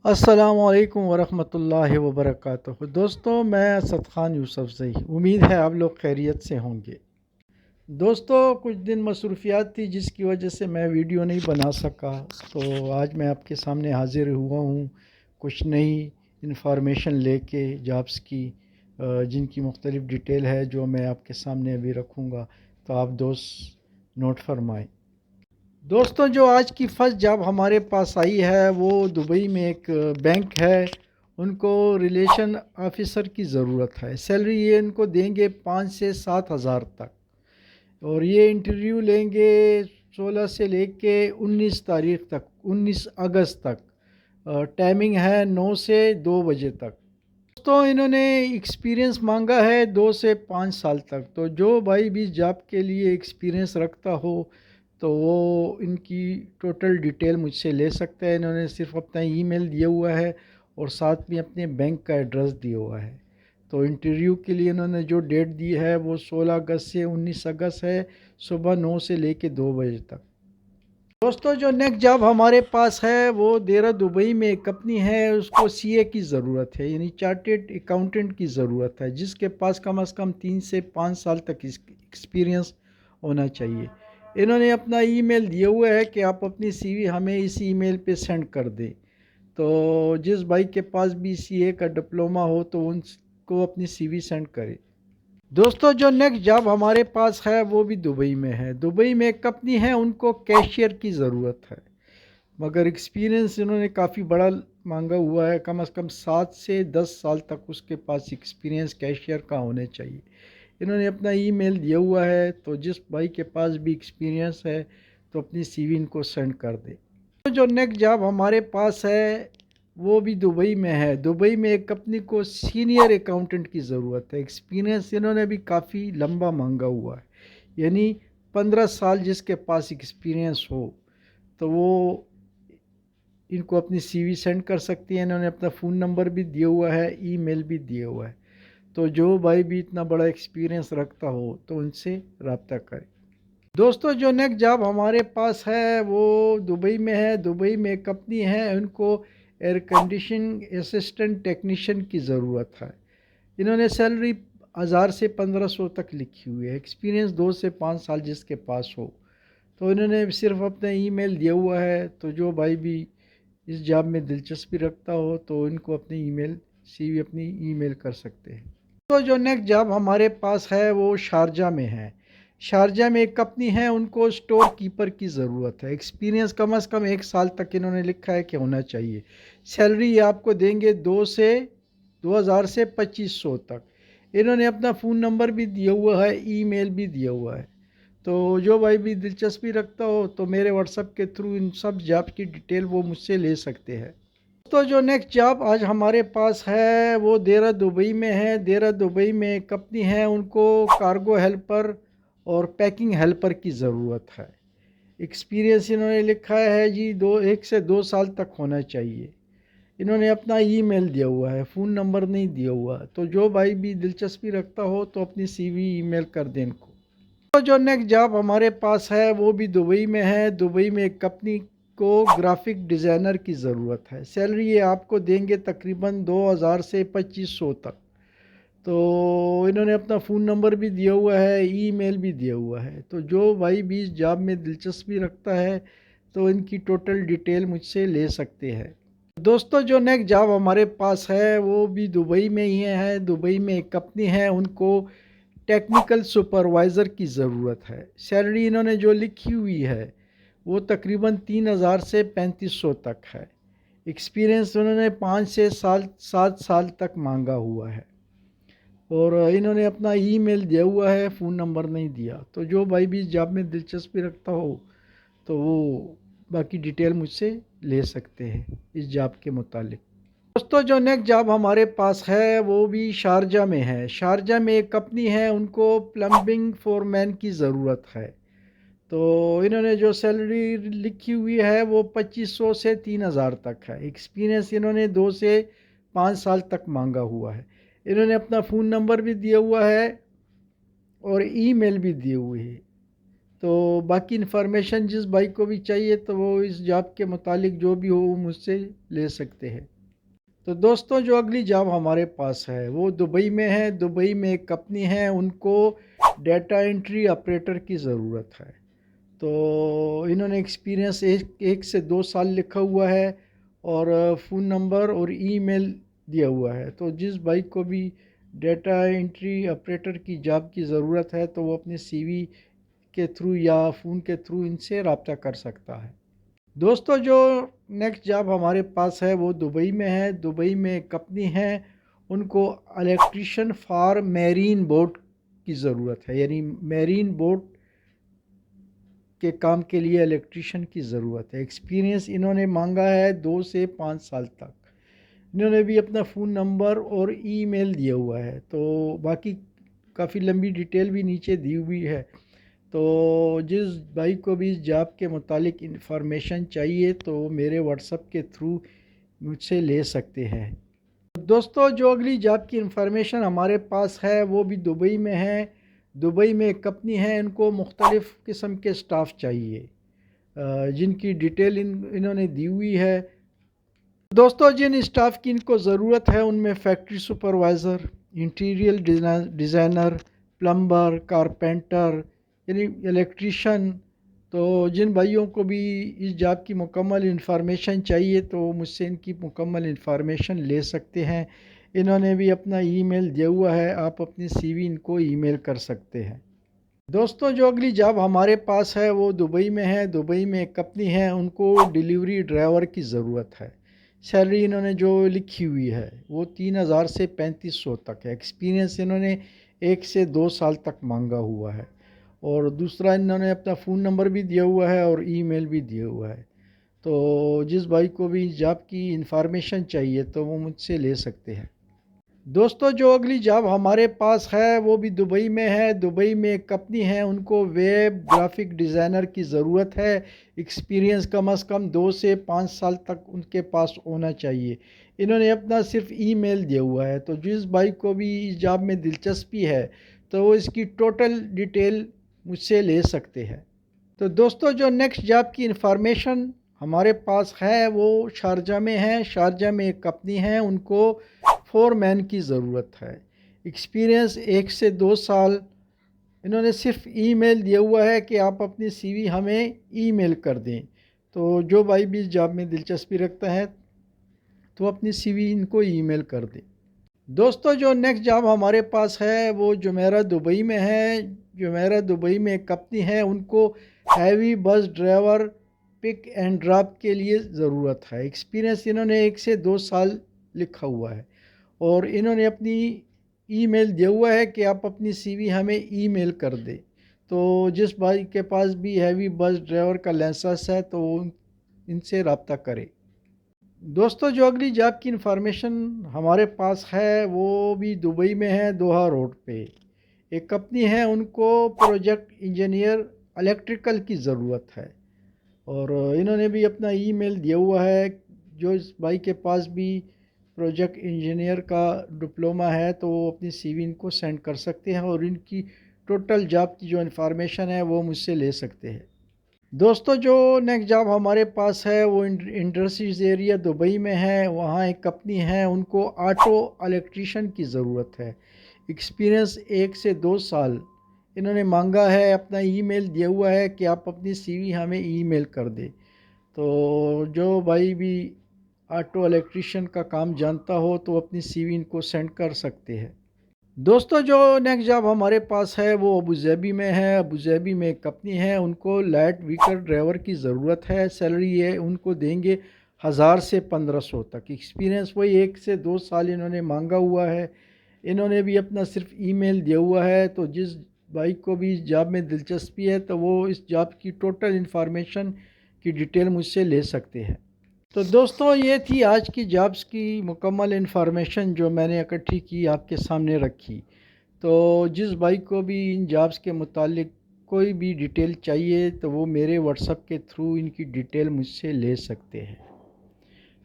السلام علیکم ورحمۃ اللہ وبرکاتہ۔ دوستوں، میں اسد خان یوسف زئی، امید ہے آپ لوگ خیریت سے ہوں گے۔ دوستوں، کچھ دن مصروفیات تھی جس کی وجہ سے میں ویڈیو نہیں بنا سکا، تو آج میں آپ کے سامنے حاضر ہوا ہوں کچھ نئی انفارمیشن لے کے جابس کی، جن کی مختلف ڈیٹیل ہے جو میں آپ کے سامنے ابھی رکھوں گا، تو آپ دوست نوٹ فرمائیں۔ دوستوں، جو آج کی فرسٹ جاب ہمارے پاس آئی ہے وہ دبئی میں ایک بینک ہے، ان کو ریلیشن آفیسر کی ضرورت ہے۔ سیلری یہ ان کو دیں گے 5 سے 7 ہزار تک، اور یہ انٹرویو لیں گے 16 سے لے کے 19 تاریخ تک، 19 اگست تک۔ ٹائمنگ ہے 9 سے 2 بجے تک۔ دوستوں، انہوں نے ایکسپیرینس مانگا ہے 2 سے 5 سال تک، تو جو بھائی بھی جاب کے لیے ایکسپیرینس رکھتا ہو تو وہ ان کی ٹوٹل ڈیٹیل مجھ سے لے سکتا ہے۔ انہوں نے صرف اپنا ای میل دیا ہوا ہے اور ساتھ میں اپنے بینک کا ایڈریس دیا ہوا ہے۔ تو انٹرویو کے لیے انہوں نے جو ڈیٹ دی ہے وہ 16 اگست سے 19 اگست ہے، صبح 9 سے لے کے 2 بجے تک۔ دوستوں، جو نیکسٹ جاب ہمارے پاس ہے وہ دیرہ دبئی میں ایک کمپنی ہے، اس کو سی اے کی ضرورت ہے، یعنی چارٹرڈ اکاؤنٹنٹ کی ضرورت ہے، جس کے پاس کم از کم 3 سے 5 سال تک ایکسپیرینس ہونا چاہیے۔ انہوں نے اپنا ای میل دیا ہوا ہے کہ آپ اپنی سی وی ہمیں اس ای میل پہ سینڈ کر دیں۔ تو جس بھائی کے پاس بھی سی اے کا ڈپلوما ہو تو ان کو اپنی سی وی سینڈ کرے۔ دوستوں، جو نیکسٹ جاب ہمارے پاس ہے وہ بھی دبئی میں ہے۔ دبئی میں ایک کمپنی ہے، ان کو کیشیئر کی ضرورت ہے، مگر ایکسپیرینس انہوں نے کافی بڑا مانگا ہوا ہے، کم از کم 7 سے 10 سال تک اس کے پاس ایکسپیرینس کیشیئر کا ہونے چاہیے۔ انہوں نے اپنا ای میل دیا ہوا ہے، تو جس بھائی کے پاس بھی ایکسپیرینس ہے تو اپنی سی وی ان کو سینڈ کر دے۔ جو نیکسٹ جاب ہمارے پاس ہے وہ بھی دبئی میں ہے۔ دبئی میں ایک کمپنی کو سینئر اکاؤنٹنٹ کی ضرورت ہے، ایکسپیرینس انہوں نے بھی کافی لمبا مانگا ہوا ہے، یعنی 15 سال جس کے پاس ایکسپیرینس ہو تو وہ ان کو اپنی سی وی سینڈ کر سکتی ہیں۔ انہوں نے اپنا فون نمبر بھی دیا ہوا ہے، ای میل بھی دیا ہوا ہے، تو جو بھائی بھی اتنا بڑا ایکسپیرینس رکھتا ہو تو ان سے رابطہ کرے۔ دوستوں، جو نیکسٹ جاب ہمارے پاس ہے وہ دبئی میں ہے۔ دبئی میں ایک کمپنی ہے، ان کو ایئر کنڈیشننگ اسسٹنٹ ٹیکنیشین کی ضرورت ہے۔ انہوں نے سیلری 1000 سے 1500 تک لکھی ہوئی ہے، ایکسپیرینس 2 سے 5 سال جس کے پاس ہو۔ تو انہوں نے صرف اپنا ای میل دیا ہوا ہے، تو جو بھائی بھی اس جاب میں دلچسپی رکھتا ہو تو ان کو اپنی ای میل سی وی اپنی ای میل کر سکتے ہیں۔ تو جو نیکسٹ جاب ہمارے پاس ہے وہ شارجہ میں ہے۔ شارجہ میں ایک کمپنی ہے، ان کو اسٹور کیپر کی ضرورت ہے، ایکسپیرینس کم از کم 1 سال تک انہوں نے لکھا ہے کہ ہونا چاہیے۔ سیلری آپ کو دیں گے 2000 سے 2500 تک۔ انہوں نے اپنا فون نمبر بھی دیا ہوا ہے، ای میل بھی دیا ہوا ہے، تو جو بھائی بھی دلچسپی رکھتا ہو تو میرے واٹس ایپ کے تھرو ان سب جاب کی ڈیٹیل وہ مجھ سے لے سکتے ہیں۔ تو جو نیکسٹ جاب آج ہمارے پاس ہے وہ دیرہ دبئی میں ہے۔ دیرہ دبئی میں ایک کمپنی ہے، ان کو کارگو ہیلپر اور پیکنگ ہیلپر کی ضرورت ہے۔ ایکسپیرینس انہوں نے لکھا ہے جی 1 سے 2 سال تک ہونا چاہیے۔ انہوں نے اپنا ای میل دیا ہوا ہے، فون نمبر نہیں دیا ہوا، تو جو بھائی بھی دلچسپی رکھتا ہو تو اپنی سی وی ای میل کر دیں ان کو۔ تو جو نیکسٹ جاب ہمارے پاس ہے وہ بھی دبئی میں ہے۔ دبئی میں ایک کمپنی کو گرافک ڈیزائنر کی ضرورت ہے، سیلری یہ آپ کو دیں گے تقریباً 2000 سے 2500 تک۔ تو انہوں نے اپنا فون نمبر بھی دیا ہوا ہے، ای میل بھی دیا ہوا ہے، تو جو بھائی بھی اس جاب میں دلچسپی رکھتا ہے تو ان کی ٹوٹل ڈیٹیل مجھ سے لے سکتے ہیں۔ دوستو، جو نیکسٹ جاب ہمارے پاس ہے وہ بھی دبئی میں ہی ہے۔ دبئی میں ایک کمپنی ہے، ان کو ٹیکنیکل سپروائزر کی ضرورت ہے۔ سیلری انہوں نے جو لکھی ہوئی ہے وہ تقریباً 3000 سے 3500 تک ہے۔ ایکسپیرینس انہوں نے 5 سے 7 سال تک مانگا ہوا ہے، اور انہوں نے اپنا ای میل دیا ہوا ہے، فون نمبر نہیں دیا، تو جو بھائی بھی اس جاب میں دلچسپی رکھتا ہو تو وہ باقی ڈیٹیل مجھ سے لے سکتے ہیں اس جاب کے متعلق۔ دوستو، جو نیکسٹ جاب ہمارے پاس ہے وہ بھی شارجہ میں ہے۔ شارجہ میں ایک کمپنی ہے، ان کو پلمبنگ فورمین کی ضرورت ہے۔ تو انہوں نے جو سیلری لکھی ہوئی ہے وہ 2500 سے 3000 تک ہے۔ ایکسپیرینس انہوں نے 2 سے 5 سال تک مانگا ہوا ہے۔ انہوں نے اپنا فون نمبر بھی دیا ہوا ہے اور ای میل بھی دیے ہوئے ہے، تو باقی انفارمیشن جس بھائی کو بھی چاہیے تو وہ اس جاب کے متعلق جو بھی ہو وہ مجھ سے لے سکتے ہیں۔ تو دوستوں جو اگلی جاب ہمارے پاس ہے وہ دبئی میں ہے۔ دبئی میں ایک کمپنی ہے، ان کو ڈیٹا انٹری آپریٹر کی ضرورت ہے۔ تو انہوں نے ایکسپیرینس 1 سے 2 سال لکھا ہوا ہے اور فون نمبر اور ای میل دیا ہوا ہے۔ تو جس بھائی کو بھی ڈیٹا انٹری آپریٹر کی جاب کی ضرورت ہے تو وہ اپنے سی وی کے تھرو یا فون کے تھرو ان سے رابطہ کر سکتا ہے۔ دوستو جو نیکسٹ جاب ہمارے پاس ہے وہ دبئی میں ہے۔ دبئی میں ایک کمپنی ہے، ان کو الیکٹریشین فار میرین بوٹ کی ضرورت ہے، یعنی میرین بوٹ کے کام کے لیے الیکٹریشین کی ضرورت ہے۔ ایکسپیرینس انہوں نے مانگا ہے 2 سے 5 سال تک۔ انہوں نے بھی اپنا فون نمبر اور ای میل دیا ہوا ہے، تو باقی کافی لمبی ڈیٹیل بھی نیچے دی ہوئی ہے۔ تو جس بھائی کو بھی اس جاب کے متعلق انفارمیشن چاہیے تو میرے واٹس ایپ کے تھرو مجھ سے لے سکتے ہیں۔ دوستو جو اگلی جاب کی انفارمیشن ہمارے پاس ہے وہ بھی دبئی میں ہے۔ دبئی میں ایک کمپنی ہے، ان کو مختلف قسم کے سٹاف چاہیے جن کی ڈیٹیل انہوں نے دی ہوئی ہے۔ دوستو جن اسٹاف کی ان کو ضرورت ہے ان میں factory supervisor, interior designer, plumber, carpenter یعنی الیکٹریشین۔ تو جن بھائیوں کو بھی اس جاب کی مکمل انفارمیشن چاہیے تو مجھ سے ان کی مکمل انفارمیشن لے سکتے ہیں۔ انہوں نے بھی اپنا ای میل دیا ہوا ہے، آپ اپنی سی وی ان کو ای میل کر سکتے ہیں۔ دوستوں جو اگلی جاب ہمارے پاس ہے وہ دبئی میں ہے۔ دبئی میں ایک کمپنی ہے، ان کو ڈیلیوری ڈرائیور کی ضرورت ہے۔ سیلری انہوں نے جو لکھی ہوئی ہے وہ 3,000 سے 3,500 تک ہے۔ ایکسپیرینس انہوں نے 1 سے 2 سال تک مانگا ہوا ہے، اور دوسرا انہوں نے اپنا فون نمبر بھی دیا ہوا ہے اور ای میل بھی دیا ہوا ہے۔ تو جس بھائی کو بھی جاب کی انفارمیشن چاہیے تو وہ مجھ سے لے سکتے ہیں۔ دوستو جو اگلی جاب ہمارے پاس ہے وہ بھی دبئی میں ہے۔ دبئی میں ایک کمپنی ہے، ان کو ویب گرافک ڈیزائنر کی ضرورت ہے۔ ایکسپیرینس کم از کم 2 سے 5 سال تک ان کے پاس ہونا چاہیے۔ انہوں نے اپنا صرف ای میل دیا ہوا ہے، تو جس بھائی کو بھی اس جاب میں دلچسپی ہے تو وہ اس کی ٹوٹل ڈیٹیل مجھ سے لے سکتے ہیں۔ تو دوستو جو نیکسٹ جاب کی انفارمیشن ہمارے پاس ہے وہ شارجہ میں ہے۔ شارجہ میں ایک کمپنی ہے، ان کو فور مین کی ضرورت ہے۔ ایکسپیرینس 1 سے 2 سال۔ انہوں نے صرف ای میل دیا ہوا ہے کہ آپ اپنی سی وی ہمیں ای میل کر دیں۔ تو جو بھائی بھی اس جاب میں دلچسپی رکھتا ہے تو اپنی سی وی ان کو ای میل کر دیں۔ دوستو جو نیکسٹ جاب ہمارے پاس ہے وہ جمیرہ دبئی میں ہے۔ جمیرہ دبئی میں ایک کمپنی ہے، ان کو heavy bus driver pick and drop کے لیے ضرورت ہے۔ ایکسپیرینس انہوں نے 1 سے 2 سال لکھا ہوا ہے، اور انہوں نے اپنی ای میل دیا ہوا ہے کہ آپ اپنی سی وی ہمیں ای میل کر دیں۔ تو جس بھائی کے پاس بھی ہیوی بس ڈرائیور کا لائسنس ہے تو وہ ان سے رابطہ کرے۔ دوستو جو اگلی جاب کی انفارمیشن ہمارے پاس ہے وہ بھی دبئی میں ہے، دوحہ روڈ پہ۔ ایک کمپنی ہے، ان کو پروجیکٹ انجینئر الیکٹریکل کی ضرورت ہے، اور انہوں نے بھی اپنا ای میل دیا ہوا ہے۔ جو اس بھائی کے پاس بھی پروجیکٹ انجینئر کا ڈپلومہ ہے تو وہ اپنی سی وی ان کو سینڈ کر سکتے ہیں، اور ان کی ٹوٹل جاب کی جو انفارمیشن ہے وہ مجھ سے لے سکتے ہیں۔ دوستو جو نیکسٹ جاب ہمارے پاس ہے وہ انڈسٹریز ایریا دبئی میں ہے۔ وہاں ایک کمپنی ہے، ان کو آٹو الیکٹریشین کی ضرورت ہے۔ ایکسپیرینس 1 سے 2 سال۔ انہوں نے مانگا ہے، اپنا ای میل دیا ہوا ہے کہ آپ اپنی سی وی ہمیں ای میل کر دیں۔ تو جو بھائی بھی آٹو الیکٹریشین کا کام جانتا ہو تو اپنی سی وی ان کو سینڈ کر سکتے ہیں۔ دوستو جو نیکسٹ جاب ہمارے پاس ہے وہ ابوظہبی میں ہے۔ ابوظہبی میں ایک کمپنی ہے، ان کو لائٹ وہیکل ڈرائیور کی ضرورت ہے۔ سیلری ہے ان کو دیں گے 1,000 سے 1,500 تک۔ ایکسپیرینس وہی 1 سے 2 سال انہوں نے مانگا ہوا ہے۔ انہوں نے بھی اپنا صرف ای میل دیا ہوا ہے، تو جس بھائی کو بھی اس جاب میں دلچسپی ہے تو وہ اس جاب کی ٹوٹل انفارمیشن کی ڈیٹیل مجھ سے لے سکتے ہیں۔ تو دوستو یہ تھی آج کی جابس کی مکمل انفارمیشن جو میں نے اکٹھی کی آپ کے سامنے رکھی۔ تو جس بھائی کو بھی ان جابس کے متعلق کوئی بھی ڈیٹیل چاہیے تو وہ میرے واٹس ایپ کے تھرو ان کی ڈیٹیل مجھ سے لے سکتے ہیں۔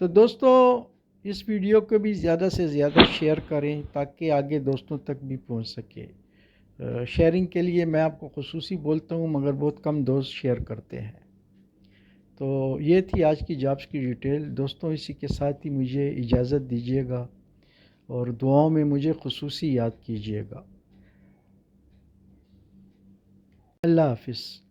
تو دوستو اس ویڈیو کو بھی زیادہ سے زیادہ شیئر کریں تاکہ آگے دوستوں تک بھی پہنچ سکے۔ شیئرنگ کے لیے میں آپ کو خصوصی بولتا ہوں، مگر بہت کم دوست شیئر کرتے ہیں۔ تو یہ تھی آج کی جابس کی ڈیٹیل دوستوں، اسی کے ساتھ ہی مجھے اجازت دیجیے گا اور دعاؤں میں مجھے خصوصی یاد کیجیے گا۔ اللہ حافظ۔